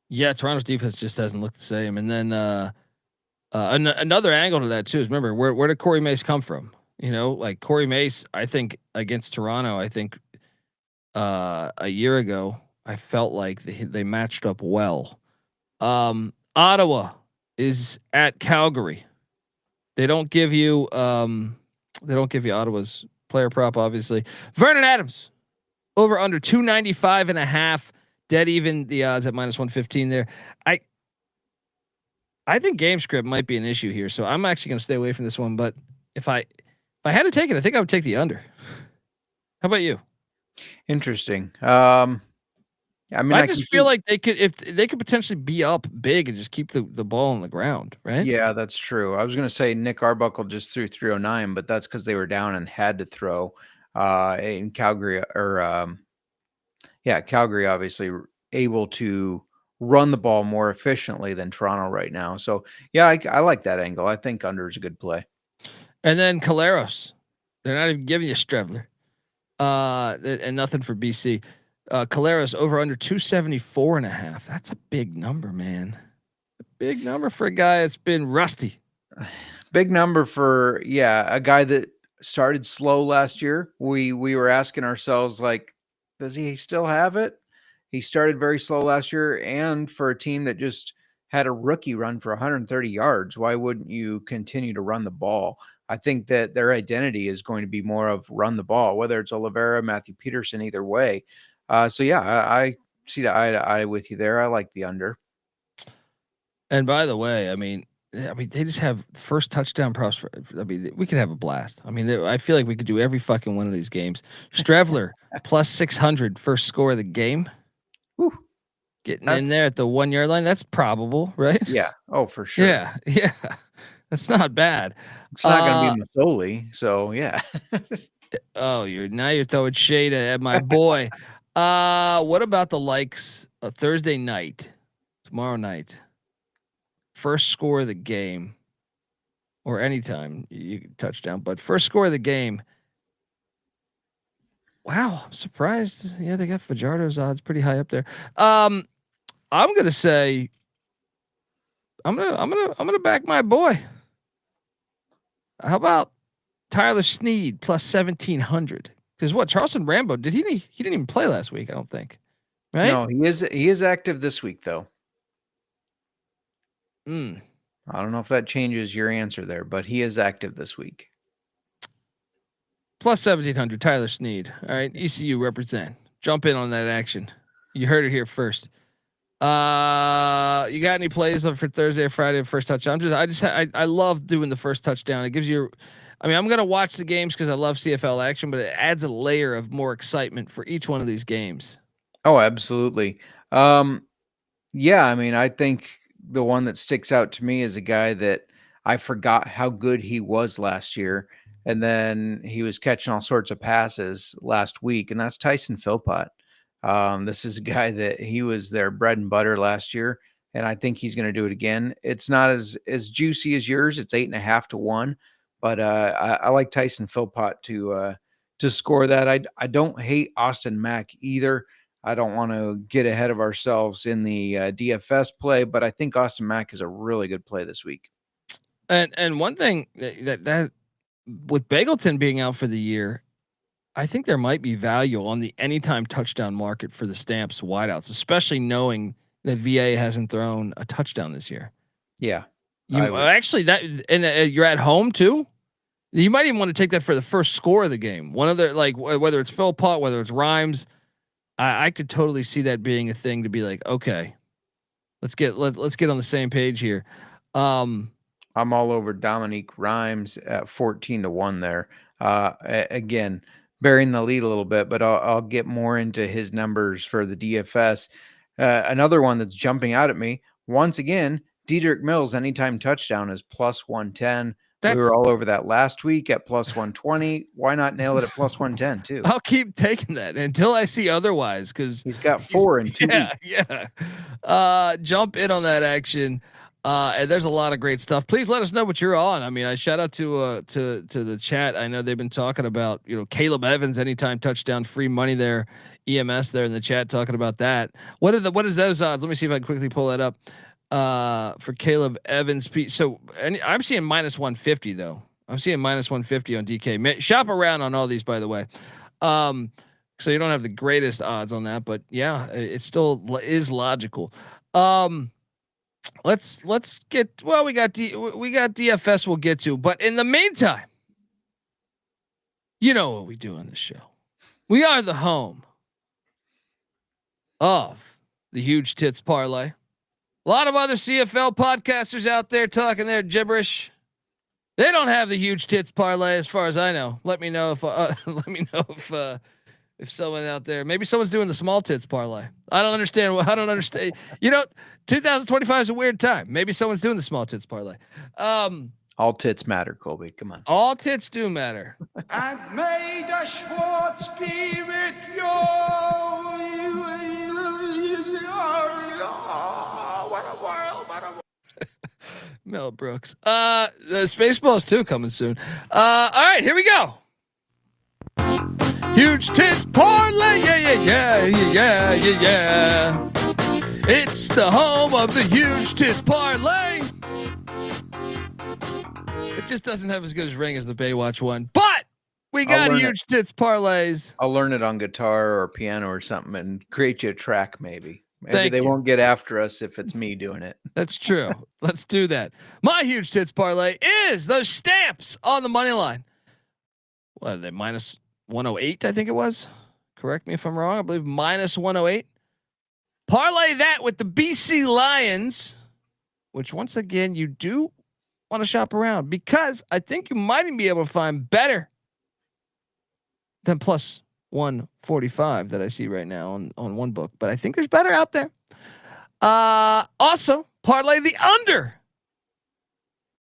Speaker 1: Yeah, Toronto's defense just doesn't look the same. And then another angle to that too is, remember, where did Corey Mace come from? Like Corey Mace, I think against Toronto, a year ago, I felt like they matched up well. Ottawa is at Calgary. They don't give you Ottawa's player prop, obviously. Vernon Adams over under 295.5, dead even the odds at minus 115 there. I think game script might be an issue here, so I'm actually going to stay away from this one. But if I had to take it, I think I would take the under. How about you?
Speaker 6: Interesting.
Speaker 1: I just feel like they could potentially be up big and just keep the ball on the ground, right?
Speaker 6: Yeah, that's true. I was going to say Nick Arbuckle just threw 309, but that's because they were down and had to throw. In Calgary, Calgary obviously able to run the ball more efficiently than Toronto right now. So yeah, I like that angle. I think under is a good play.
Speaker 1: And then Caleros, they're not even giving you Strevler, and nothing for BC. Caleros over under 274.5. That's a big number, man. A big number for a guy that's been rusty.
Speaker 6: Big number for a guy that started slow last year. We were asking ourselves, like, does he still have it? He started very slow last year, and for a team that just had a rookie run for 130 yards, why wouldn't you continue to run the ball? I think that their identity is going to be more of run the ball, whether it's Oliveira, Matthew Peterson, either way. I see the eye to eye with you there. I like the under.
Speaker 1: And by the way, I mean, they just have first touchdown props. We could have a blast. I feel like we could do every fucking one of these games. Strevler plus 600 first score of the game.
Speaker 6: Whew.
Speaker 1: Getting in there at the 1 yard line. That's probable, right?
Speaker 6: Yeah. Oh, for sure.
Speaker 1: Yeah. That's not bad.
Speaker 6: It's not going to be Masoli. So yeah.
Speaker 1: Oh, you're throwing shade at my boy. What about the likes of Thursday night, tomorrow night? First score of the game, or anytime you can touchdown, but first score of the game. Wow, I'm surprised. Yeah, they got Fajardo's odds pretty high up there. I'm gonna say, I'm gonna back my boy. How about Tyler Snead plus 1,700? Because what, Charleston Rambo, he didn't even play last week, I don't think. Right?
Speaker 6: No, he is active this week though. I don't know if that changes your answer there, but he is active this week.
Speaker 1: Plus 1,700, Tyler Snead. All right, ECU represent. Jump in on that action. You heard it here first. You got any plays for Thursday or Friday first touchdown? I love doing the first touchdown. It gives you. I'm gonna watch the games because I love CFL action, but it adds a layer of more excitement for each one of these games.
Speaker 6: Oh, absolutely. I think the one that sticks out to me is a guy that I forgot how good he was last year, and then he was catching all sorts of passes last week, and that's Tyson Philpott. This is a guy that he was their bread and butter last year, and I think he's going to do it again. It's not as juicy as yours. It's 8.5 to 1, but I like Tyson Philpott to to score that. I don't hate Austin Mack either. I don't want to get ahead of ourselves in the DFS play, but I think Austin Mack is a really good play this week.
Speaker 1: And one thing that with Bagleton being out for the year, I think there might be value on the anytime touchdown market for the Stamps wideouts, especially knowing that VA hasn't thrown a touchdown this year.
Speaker 6: Yeah,
Speaker 1: you actually that and you're at home too. You might even want to take that for the first score of the game. One of the like whether it's Philpott, whether it's Rhymes, I could totally see that being a thing to be like, okay, let's get on the same page here.
Speaker 6: I'm all over Dominique Rhymes at 14-1 there. Again, bearing the lead a little bit, but I'll get more into his numbers for the DFS. Another one that's jumping out at me once again, Dedrick Mills anytime touchdown is plus 110. We were all over that last week at plus 120. Why not nail it at plus 110 too?
Speaker 1: I'll keep taking that until I see otherwise, because
Speaker 6: he's got 4 in 2 weeks.
Speaker 1: Yeah. Jump in on that action. And there's a lot of great stuff. Please let us know what you're on. I mean, I shout out to the chat. I know they've been talking about, Caleb Evans anytime touchdown, free money there, EMS there in the chat talking about that. What is those odds? Let me see if I can quickly pull that up. For Caleb Evans. So I'm seeing minus 150 though. I'm seeing minus 150 on DK. Shop around on all these, by the way. So you don't have the greatest odds on that, but yeah, it still is logical. Let's get, well, we got DFS we'll get to, but in the meantime, you know what we do on the show. We are the home of the Huge Tits Parlay. A lot of other CFL podcasters out there talking their gibberish. They don't have the Huge Tits Parlay, as far as I know. Let me know if someone out there, maybe someone's doing the Small Tits Parlay. I don't understand. 2025 is a weird time. Maybe someone's doing the Small Tits Parlay.
Speaker 6: All tits matter, Colby. Come on.
Speaker 1: All tits do matter.
Speaker 7: And may the Schwartz be with you. What a world.
Speaker 1: Mel Brooks. The Spaceballs 2 coming soon. All right, here we go. Huge Tits Parlay. Yeah. It's the home of the Huge Tits Parlay. It just doesn't have as good as ring as the Baywatch one, but we got Huge Tits Parlays.
Speaker 6: I'll learn it on guitar or piano or something and create you a track. Maybe they won't get after us if it's me doing it.
Speaker 1: That's true. Let's do that. My Huge Tits Parlay is those Stamps on the money line. What are they? Minus 108, I think it was. Correct me if I'm wrong. I believe minus 108. Parlay that with the BC Lions, which once again you do want to shop around, because I think you might even be able to find better than plus 145 that I see right now on one book, but I think there's better out there. Also parlay the under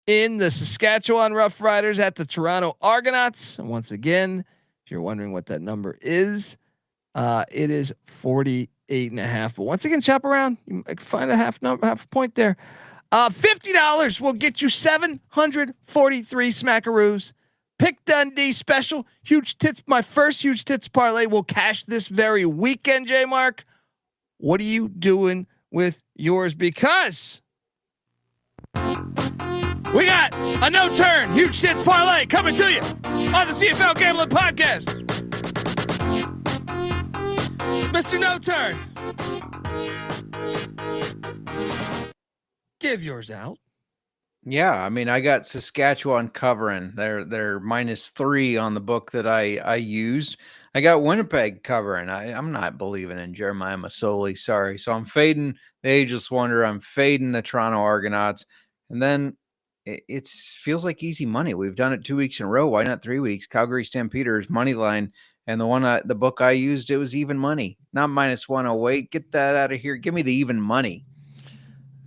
Speaker 1: in the Saskatchewan Roughriders at the Toronto Argonauts. And once again, if you're wondering what that number is, it is 48.5. But once again, shop around. You might find a half a point there. $50 will get you 743 smackaroos. Pick Dundee special. Huge Tits. My first Huge Tits parlay will cash this very weekend, Jmark. What are you doing with yours? Because we got a no turn Huge Tits parlay coming to you on the CFL Gambling Podcast. Mr. No Turn, give yours out.
Speaker 6: Yeah, I mean, I got Saskatchewan covering. They're -3 on the book that I used. I got Winnipeg covering. I'm not believing in Jeremiah Masoli. Sorry. So I'm fading the Ageless Wonder. I'm fading the Toronto Argonauts. And then it feels like easy money. We've done it 2 weeks in a row. Why not 3 weeks? Calgary Stampeders money line. And the book I used, it was even money, not -108. Get that out of here. Give me the even money.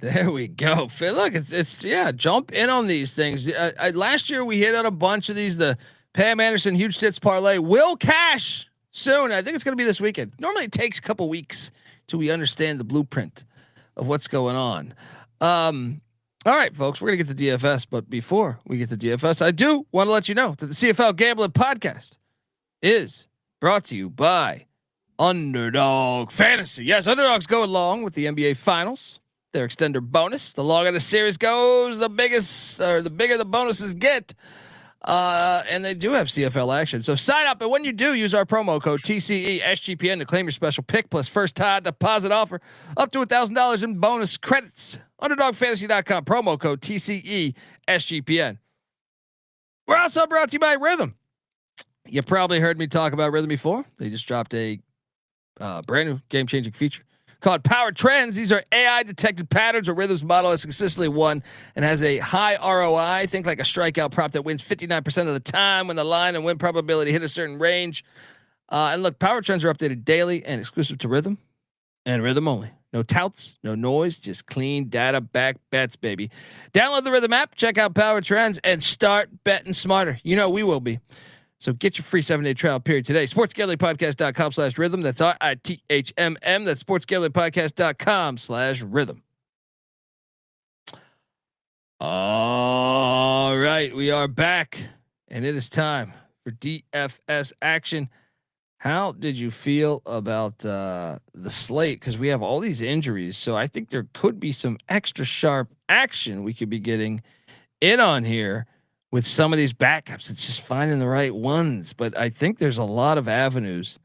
Speaker 1: There we go. Look, it's jump in on these things. Last year we hit on a bunch of these. The Pam Anderson Huge Tits parlay will cash soon. I think it's going to be this weekend. Normally it takes a couple weeks till we understand the blueprint of what's going on. All right, folks, we're going to get to DFS, but before we get to DFS, I do want to let you know that the CFL Gambling Podcast is brought to you by Underdog Fantasy. Yes, Underdogs go along with the NBA Finals. Their extender bonus. The longer the series goes, the bigger the bonuses get. And they do have CFL action. So sign up, and when you do, use our promo code TCESGPN to claim your special pick plus first time deposit offer up to $1,000 in bonus credits. UnderdogFantasy.com, promo code TCESGPN. We're also brought to you by Rhythm. You probably heard me talk about Rhythm before. They just dropped a brand new game-changing feature called Power Trends. These are AI detected patterns where Rhythm's model has consistently won and has a high ROI. Think like a strikeout prop that wins 59% of the time when the line and win probability hit a certain range. And look, Power Trends are updated daily and exclusive to Rhythm and Rhythm only. No touts, no noise, just clean data back bets, baby. Download the Rhythm app, check out Power Trends, and start betting smarter. You know we will be. So get your free 7-day trial period today. SportsGamblingPodcast.com/rhythm. That's RITHMM. That's SportsGamblingPodcast.com/rhythm. All right, we are back, and it is time for DFS action. How did you feel about the slate? Because we have all these injuries, so I think there could be some extra sharp action we could be getting in on here. With some of these backups, it's just finding the right ones. But I think there's a lot of avenues.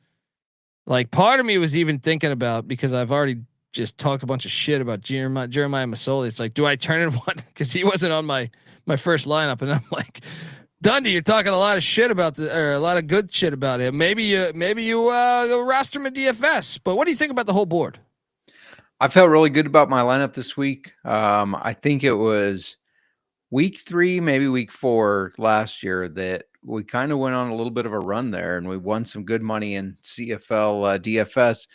Speaker 1: Like part of me was even thinking about, because I've already just talked a bunch of shit about Jeremiah Masoli. It's like, do I turn in one? Because he wasn't on my first lineup, and I'm like, Dundee, you're talking a lot of shit about a lot of good shit about him. Maybe you roster him in DFS. But what do you think about the whole board?
Speaker 6: I felt really good about my lineup this week. I think it was week 3, maybe week 4 last year that we kind of went on a little bit of a run there, and we won some good money in CFL DFS.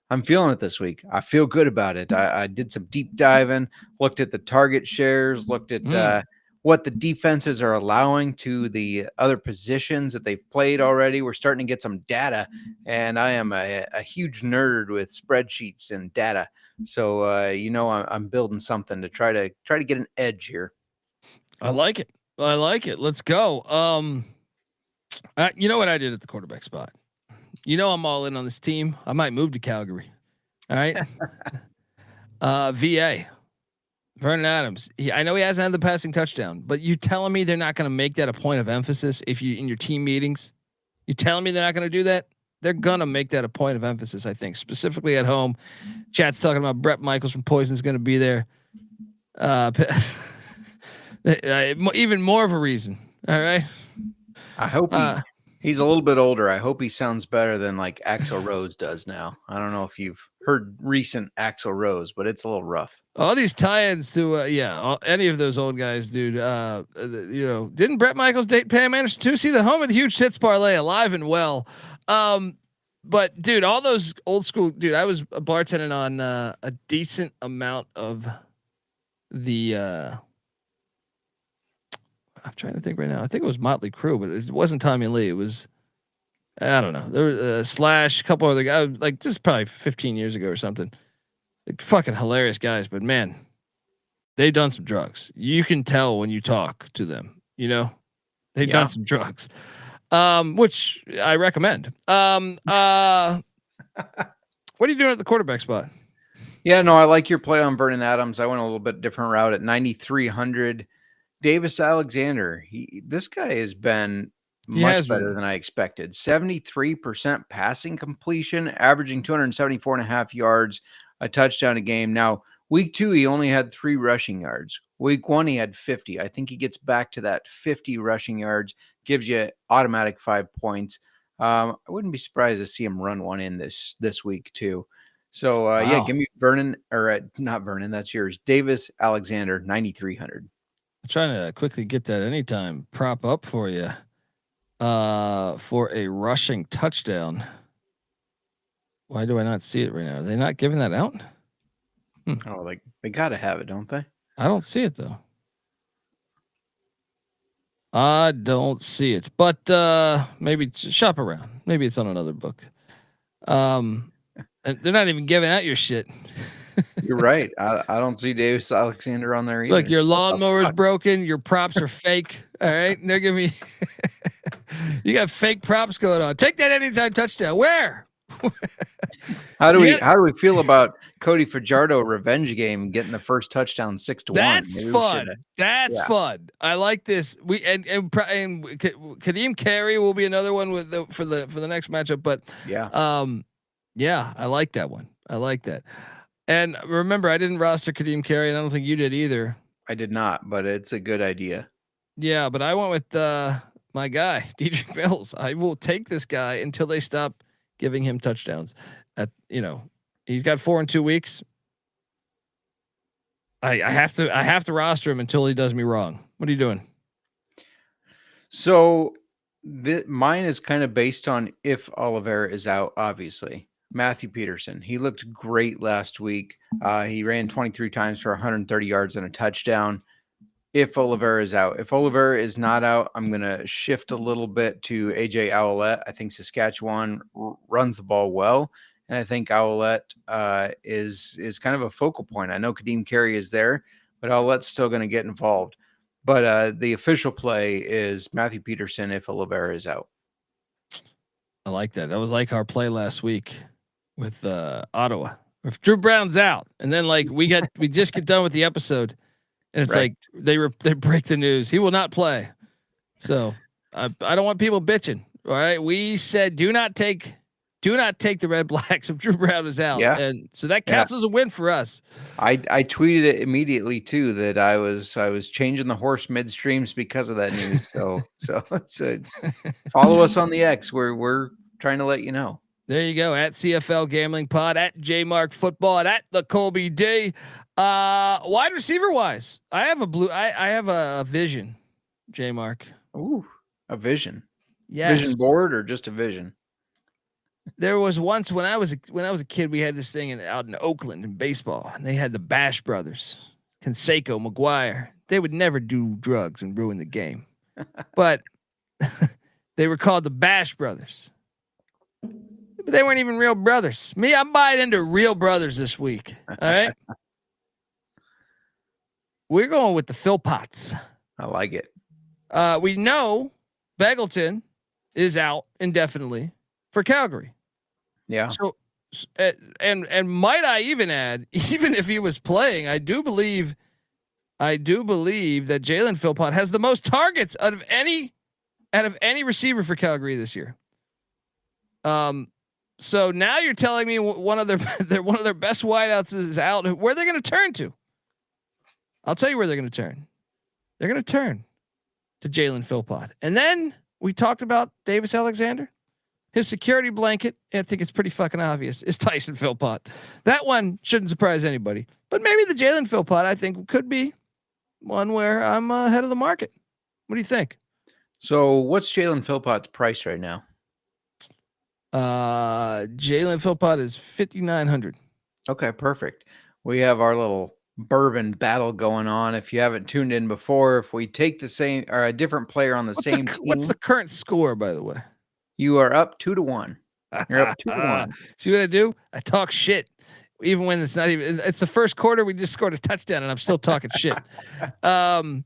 Speaker 6: I'm feeling it this week. I feel good about it. I did some deep diving, looked at the target shares, looked at what the defenses are allowing to the other positions that they've played already. We're starting to get some data, and I am a huge nerd with spreadsheets and data. So I'm building something to try to get an edge here.
Speaker 1: I like it. Let's go. You know what I did at the quarterback spot? I'm all in on this team. I might move to Calgary. All right. VA. Vernon Adams. I know he hasn't had the passing touchdown, but you telling me they're not going to make that a point of emphasis if you in your team meetings? You telling me they're not going to do that? They're going to make that a point of emphasis, I think, specifically at home. Chat's talking about Brett Michaels from Poison's going to be there. Even more of a reason. All right.
Speaker 6: I hope he's a little bit older. I hope he sounds better than like Axl Rose does now. I don't know if you've heard recent Axl Rose, but it's a little rough.
Speaker 1: All these tie-ins to any of those old guys, dude. Didn't Brett Michaels date Pam Anderson too? See, the home of the huge Tits parlay, alive and well. But dude, all those old school, dude. I was bartending on a decent amount of the. I'm trying to think right now. I think it was Motley Crue, but it wasn't Tommy Lee. It was, I don't know. There was Slash, a couple other guys, like just probably 15 years ago or something. Like, fucking hilarious guys, but man, they've done some drugs. You can tell when you talk to them. They've done some drugs, which I recommend. What are you doing at the quarterback spot?
Speaker 6: Yeah, no, I like your play on Vernon Adams. I went a little bit different route at 9,300. Davis Alexander, this guy has been much better than I expected. 73% passing completion, averaging 274.5 yards, a touchdown a game. Now, week 2, he only had 3 rushing yards. Week 1, he had 50. I think he gets back to that 50 rushing yards, gives you automatic 5 points. I wouldn't be surprised to see him run one in this week too. So wow. Give me Vernon, or not Vernon, that's yours. Davis Alexander, 9,300.
Speaker 1: I'm trying to quickly get that anytime prop up for you for a rushing touchdown. Why do I not see it right now? Are they not giving that out?
Speaker 6: Oh, they got to have it, don't they?
Speaker 1: I don't see it though. I don't see it, but maybe shop around. Maybe it's on another book. And they're not even giving out your shit.
Speaker 6: You're right. I don't see Davis Alexander on there either.
Speaker 1: Look, your lawnmower's broken. Your props are fake. All right. And they're giving me You got fake props going on. Take that anytime touchdown. Where?
Speaker 6: How do we feel about Cody Fajardo revenge game getting the first touchdown 6-1?
Speaker 1: That's fun. That's fun. I like this. And Kadeem Carey will be another one for the next matchup. But I like that one. I like that. And remember, I didn't roster Kadeem Carey, and I don't think you did either.
Speaker 6: I did not, but it's a good idea.
Speaker 1: Yeah, but I went with my guy, Dedrick Mills. I will take this guy until they stop giving him touchdowns. He's got 4 in 2 weeks. I have to roster him until he does me wrong. What are you doing?
Speaker 6: So mine is kind of based on if Oliveira is out, obviously. Matthew Peterson, he looked great last week. He ran 23 times for 130 yards and a touchdown. If Oliveira is out, if Oliveira is not out, I'm going to shift a little bit to AJ Owlette. I think Saskatchewan runs the ball well, and I think Owlette is kind of a focal point. I know Kadeem Carey is there, but Owlette's still going to get involved. But the official play is Matthew Peterson if Oliveira is out.
Speaker 1: I like that. That was like our play last week with Ottawa. If Drew Brown's out, and then we just get done with the episode. And it's like they break the news. He will not play. So I don't want people bitching. All right. We said do not take the Red Blacks if Drew Brown is out.
Speaker 6: Yeah.
Speaker 1: And so that counts as a win for us.
Speaker 6: I tweeted it immediately too that I was changing the horse midstreams because of that news. So follow us on the X. We're trying to let you know.
Speaker 1: There you go. At CFL Gambling Pod, at Jmark Football, and at the Colby D. Wide receiver wise, I have a vision, Jmark.
Speaker 6: Ooh, a vision.
Speaker 1: Yes.
Speaker 6: Vision board or just a vision?
Speaker 1: There was once when I was a kid, we had this thing out in Oakland in baseball, and they had the Bash brothers, Canseco, McGuire. They would never do drugs and ruin the game, but they were called the Bash brothers. But they weren't even real brothers. Me, I'm buying into real brothers this week. All right. We're going with the Philpotts.
Speaker 6: I like it.
Speaker 1: We know Beggleton is out indefinitely for Calgary.
Speaker 6: Yeah.
Speaker 1: So, and might I even add, even if he was playing, I do believe that Jalen Philpott has the most targets out of any receiver for Calgary this year. So now you're telling me one of their best wideouts is out. Where are they going to turn to? I'll tell you where they're going to turn. They're going to turn to Jalen Philpott. And then we talked about Davis Alexander. His security blanket, I think it's pretty fucking obvious, is Tyson Philpott. That one shouldn't surprise anybody. But maybe the Jalen Philpott, I think, could be one where I'm ahead of the market. What do you think?
Speaker 6: So what's Jalen Philpott's price right now?
Speaker 1: Jalen Philpott is 5,900.
Speaker 6: Okay, perfect. We have our little bourbon battle going on. If you haven't tuned in before, if we take the same or a different player on the same team,
Speaker 1: what's the current score, by the way?
Speaker 6: You are up 2-1. You're up 2-1.
Speaker 1: See what I do? I talk shit, even when it's not even. It's the first quarter. We just scored a touchdown, and I'm still talking shit. Who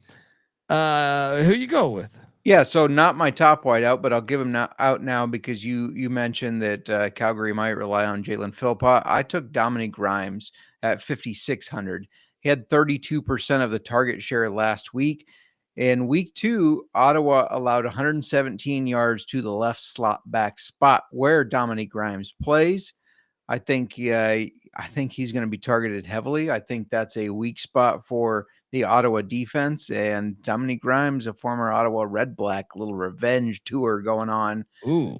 Speaker 1: you go with?
Speaker 6: Yeah, so not my top wideout, but I'll give him out now because you mentioned that Calgary might rely on Jalen Philpott. I took Dominique Grimes at 5,600. He had 32% of the target share last week. In week 2, Ottawa allowed 117 yards to the left slot back spot where Dominique Grimes plays. I think he's going to be targeted heavily. I think that's a weak spot for the Ottawa defense, and Dominique Grimes, a former Ottawa Red Black, little revenge tour going on.
Speaker 1: Ooh.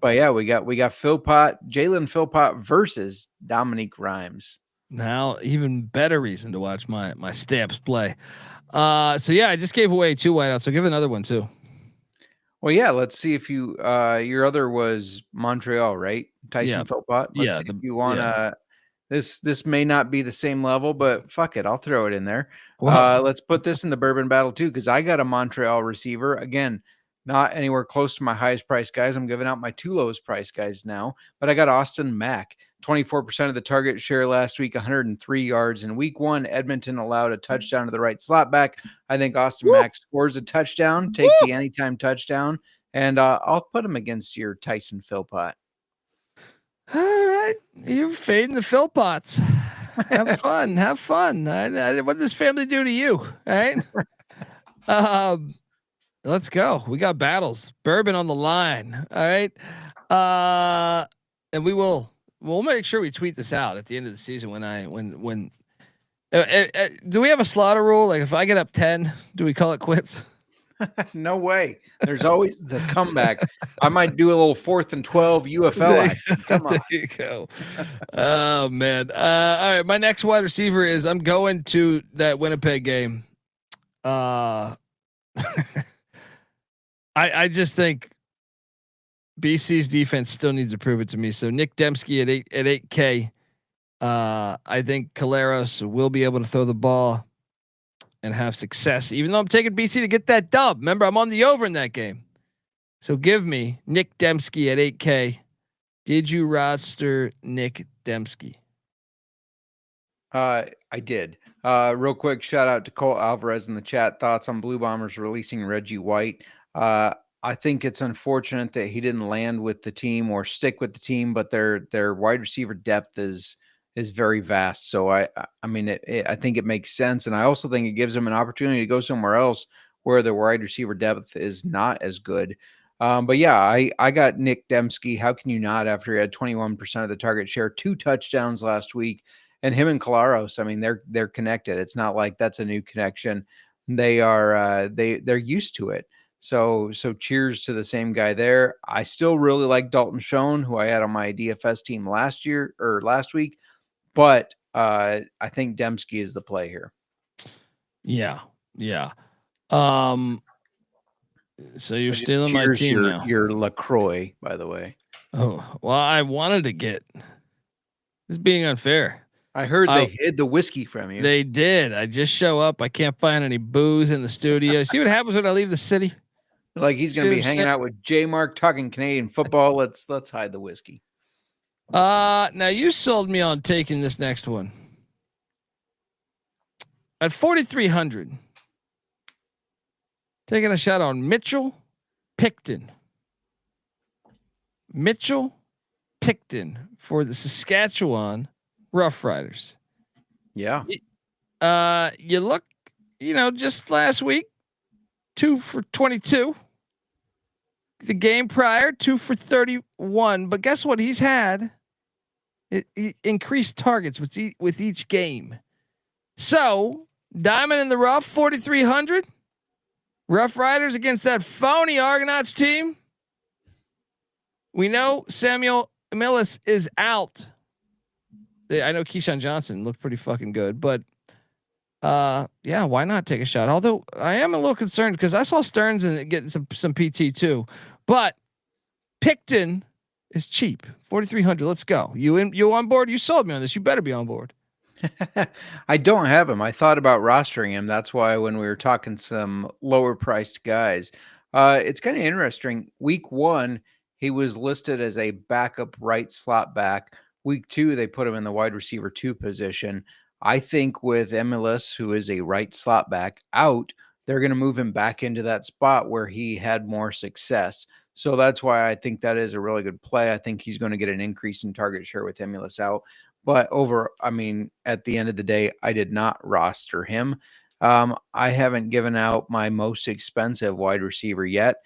Speaker 6: But yeah, we got Philpott, Jalen Philpott versus Dominique Grimes.
Speaker 1: Now, even better reason to watch my Stamps play. So yeah, I just gave away 2 wideouts. So give another one too.
Speaker 6: Well, yeah, let's see if you your other was Montreal, right? Tyson Philpott. Let's see if you want to. This may not be the same level, but fuck it, I'll throw it in there. Wow. Let's put this in the bourbon battle too, because I got a Montreal receiver. Again, not anywhere close to my highest price guys. I'm giving out my 2 lowest price guys now, but I got Austin Mack. 24% of the target share last week, 103 yards in week 1. Edmonton allowed a touchdown to the right slot back. I think Austin Mack scores a touchdown, take the anytime touchdown, and I'll put him against your Tyson Philpott.
Speaker 1: All right. You're fading the Philpotts. Have fun. Have fun. What did this family do to you? All right. Let's go. We got battles. Bourbon on the line. All right. And we'll make sure we tweet this out at the end of the season when do we have a slaughter rule? Like if I get up 10, do we call it quits?
Speaker 6: No way. There's always the comeback. I might do a little 4th and 12 UFL action. Come on.
Speaker 1: There you go. Oh man. All right. My next wide receiver is I'm going to that Winnipeg game. I just think BC's defense still needs to prove it to me. So Nick Dembski at 8K. I think Caleros will be able to throw the ball and have success, even though I'm taking BC to get that dub. Remember, I'm on the over in that game. So give me Nick Dembski at 8K. Did you roster Nick Dembski?
Speaker 6: I did. Real quick, shout out to Cole Alvarez in the chat. Thoughts on Blue Bombers releasing Reggie White? I think it's unfortunate that he didn't land with the team or stick with the team, but their wide receiver depth is very vast. So I think it makes sense, and I also think it gives him an opportunity to go somewhere else where the wide receiver depth is not as good. But yeah, I got Nick Dembski. How can you not after he had 21% of the target share, 2 touchdowns last week, and him and Caleros? I mean, they're connected. It's not like that's a new connection. They are they're used to it. So cheers to the same guy there. I still really like Dalton Schoen, who I had on my DFS team last week, but I think Dembski is the play here.
Speaker 1: Yeah. So you're stealing my team now.
Speaker 6: Your LaCroix, by the way.
Speaker 1: Oh, well, I wanted to get this being unfair.
Speaker 6: I heard they hid the whiskey from you.
Speaker 1: They did. I just show up. I can't find any booze in the studio. See what happens when I leave the city?
Speaker 6: Like he's going to be hanging out with Jmark talking Canadian football. Let's hide the whiskey.
Speaker 1: Now you sold me on taking this next one at 4,300. Taking a shot on Mitchell Picton. Mitchell Picton for the Saskatchewan Roughriders.
Speaker 6: Yeah.
Speaker 1: You look, just last week, 2 for 22. The game prior, 2 for 31. But guess what? He's had increased targets with each game. So diamond in the rough, 4,300. Rough Riders against that phony Argonauts team. We know Samuel Millis is out. I know Keyshawn Johnson looked pretty fucking good, but yeah, why not take a shot? Although I am a little concerned because I saw Stearns and getting some PT too, but Picton is cheap, 4,300. Let's go. You on board? You sold me on this. You better be on board.
Speaker 6: I don't have him. I thought about rostering him. That's why when we were talking some lower priced guys, it's kind of interesting. Week 1, he was listed as a backup right slot back. Week 2, they put him in the wide receiver 2 position. I think with Emilis, who is a right slot back, out, they're going to move him back into that spot where he had more success. So that's why I think that is a really good play. I think he's going to get an increase in target share with Emilis out. But at the end of the day, I did not roster him. I haven't given out my most expensive wide receiver yet,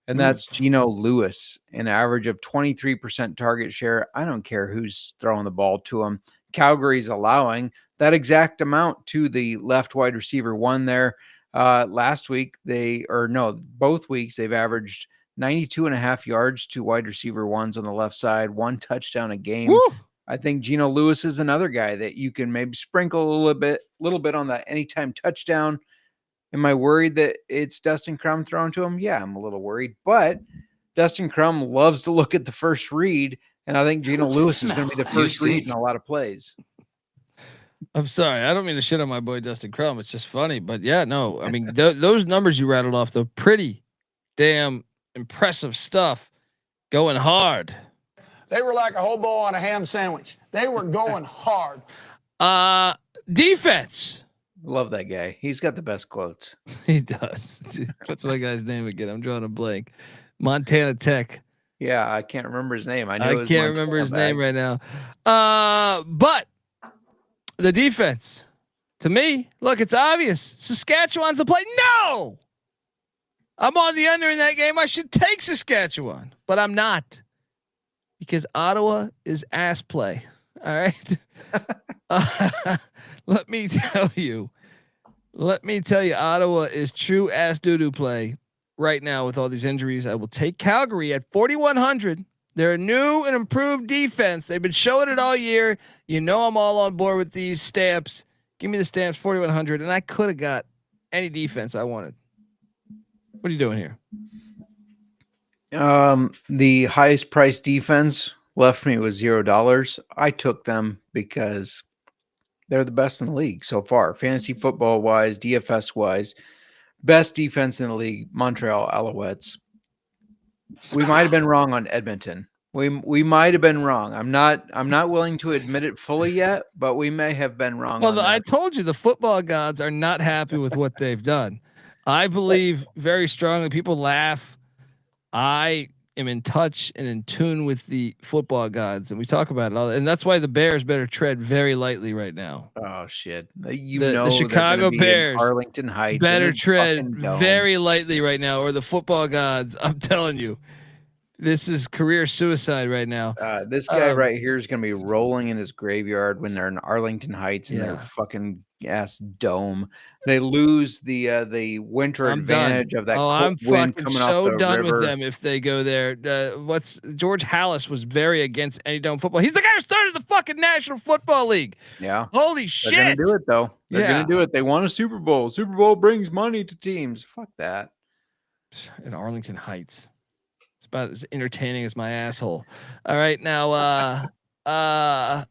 Speaker 6: and that's Geno Lewis, an average of 23% target share. I don't care who's throwing the ball to him. Calgary's allowing that exact amount to the left wide receiver 1 there. Both weeks, they've averaged 92.5 yards to wide receiver 1s on the left side, 1 touchdown a game. Woo! I think Geno Lewis is another guy that you can maybe sprinkle a little bit on that anytime touchdown. Am I worried that it's Dustin Crum thrown to him? Yeah, I'm a little worried, but Dustin Crum loves to look at the first read, and I think Geno Lewis is going to be the first read in a lot of plays.
Speaker 1: I'm sorry. I don't mean to shit on my boy Dustin Crum. It's just funny, but yeah, no. I mean, those numbers you rattled off, though, pretty damn impressive stuff. Going hard.
Speaker 8: They were like a hobo on a ham sandwich. They were going hard.
Speaker 1: Defense.
Speaker 6: Love that guy. He's got the best quotes.
Speaker 1: He does. What's my guy's name again? I'm drawing a blank. Montana Tech.
Speaker 6: Yeah, I can't remember his name. I
Speaker 1: can't remember his name right now. But the defense, to me, look, it's obvious. Saskatchewan's a play. No, I'm on the under in that game. I should take Saskatchewan, but I'm not, because Ottawa is ass play. All right. Let me tell you, Ottawa is true ass doo-doo play right now with all these injuries. I will take Calgary at 4,100. They're a new and improved defense. They've been showing it all year. You know, I'm all on board with these stamps. Give me the stamps, 4,100, and I could have got any defense I wanted. What are you doing here?
Speaker 6: The highest price defense left me with $0. I took them because they're the best in the league so far, fantasy football wise, DFS wise. Best defense in the league, Montreal Alouettes. We might have been wrong on Edmonton. We might have been wrong. I'm not willing to admit it fully yet, but we may have been wrong.
Speaker 1: Well, I told you the football gods are not happy with what they've done. I believe very strongly. People laugh. I am in touch and in tune with the football gods, and we talk about it all. And that's why the Bears better tread very lightly right now.
Speaker 6: Oh shit!
Speaker 1: The Chicago Bears,
Speaker 6: Arlington Heights,
Speaker 1: better tread very lightly right now, or the football gods. I'm telling you, this is career suicide right now.
Speaker 6: This guy right here is going to be rolling in his graveyard when they're in Arlington Heights in their fucking ass dome. They lose the winter advantage of that.
Speaker 1: Oh, I'm
Speaker 6: wind
Speaker 1: fucking
Speaker 6: coming
Speaker 1: so
Speaker 6: off the
Speaker 1: done
Speaker 6: river.
Speaker 1: with them if they go there. George Halas was very against any dome football. He's the guy who started the fucking National Football League.
Speaker 6: Yeah.
Speaker 1: Holy shit.
Speaker 6: They're gonna do it though. They're gonna do it. They won a Super Bowl. Super Bowl brings money to teams. Fuck that.
Speaker 1: In Arlington Heights. It's about as entertaining as my asshole. All right, now, yeah,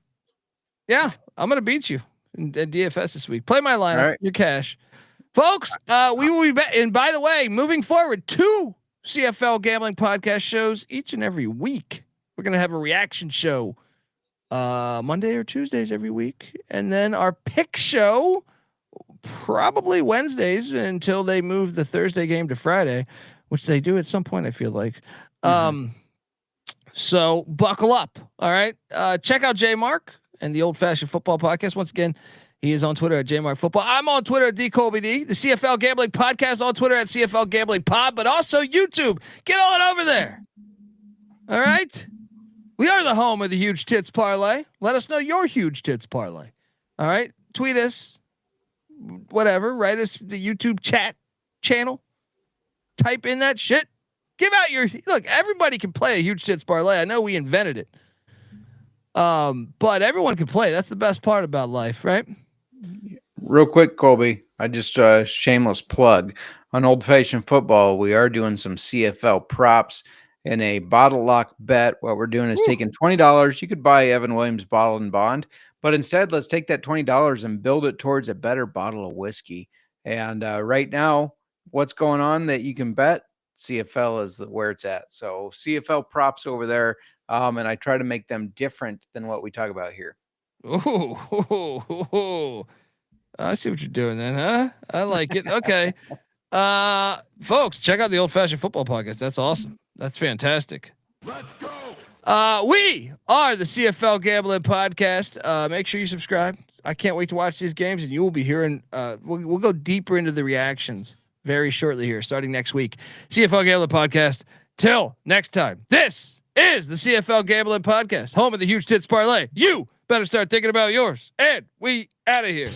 Speaker 1: I'm gonna beat you in DFS this week. Play my lineup, your cash, folks. We will be back. And by the way, moving forward, 2 CFL Gambling Podcast shows each and every week. We're gonna have a reaction show Monday or Tuesdays every week, and then our pick show probably Wednesdays until they move the Thursday game to Friday, which they do at some point, I feel like. So buckle up. All right. Check out Jmark and the Old Fashioned Football Podcast. Once again, he is on Twitter at Jmark Football. I'm on Twitter at DColbyD. The CFL Gambling Podcast on Twitter at CFL Gambling Pod, but also YouTube. Get on over there. All right. We are the home of the Huge Tits Parlay. Let us know your Huge Tits Parlay. All right. Tweet us. Whatever. Write us the YouTube chat channel. Type in that shit. Give out your look. Everybody can play a Huge Tits Parlay. I know we invented it, but everyone can play. That's the best part about life, right?
Speaker 6: Real quick, Colby. I just shameless plug on Old Fashioned Football. We are doing some CFL props in a bottle lock bet. What we're doing is taking $20. You could buy Evan Williams bottle and bond, but instead, let's take that $20 and build it towards a better bottle of whiskey. And right now, what's going on that you can bet? CFL is where it's at. So CFL props over there. And I try to make them different than what we talk about here.
Speaker 1: Oh, I see what you're doing then, huh? I like it. Okay. Folks, check out the Old Fashioned Football Podcast. That's awesome. That's fantastic.
Speaker 7: Let's go.
Speaker 1: We are the CFL Gambling Podcast. Make sure you subscribe. I can't wait to watch these games, and you will be hearing, we'll go deeper into the reactions very shortly here, starting next week. CFL Gambling Podcast. Till next time, this is the CFL Gambling Podcast, home of the Huge Tits Parlay. You better start thinking about yours. And we out of here.